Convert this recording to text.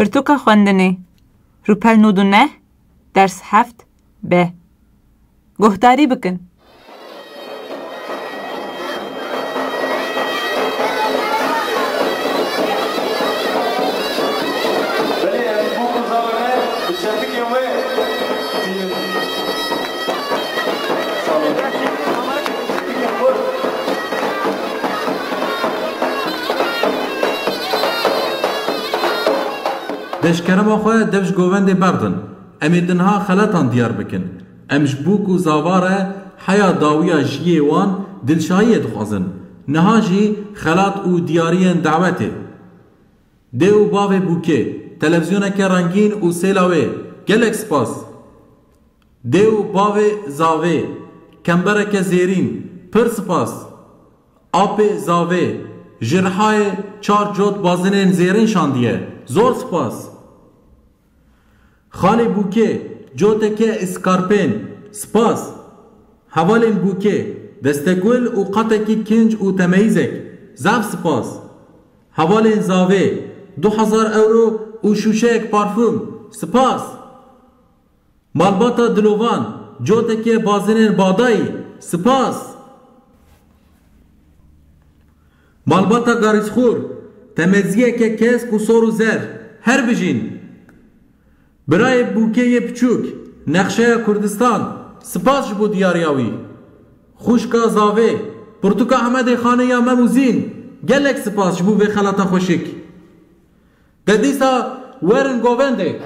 پرتوکا خواندنی روپل 99 درس 7 ب گهداری بکن. دشکرم آخواه دوش گووند بردن امی دنها خلطان دیار بکن امش بوک و زاواره حیا داویا جیه وان دلشاهی دخوازن نها جی خلط و دیارین دعوته ده و باوه بوکه تلویزیون که رنگین و سیلاوه گلک سپاس ده و باوه زاوه کمبره که زیرین پر سپاس آپ زاوه جرحای 4 جوت بازنین زیرین شاندیه زور سپاس خالی بوکه جوتکه اسکارپین سپاس حوالین بوکه دستگل و قطکی کنج و تمیزک زف سپاس حوالین زاوه 2000 اورو و شوشک پارفوم سپاس مالباتا دلوان جوتکه بازنین بادایی سپاس مالباتا گاریسخور تمزیه که کسک و سور و زر هر بجین برای بوکه پچوک نقشه کردستان سپاس جبو دیاریاوی خوشکا زاوه پرتوکا احمد خانه یا مموزین گلک سپاس جبو به خلاطا خوشک ددیسا ورن گوونده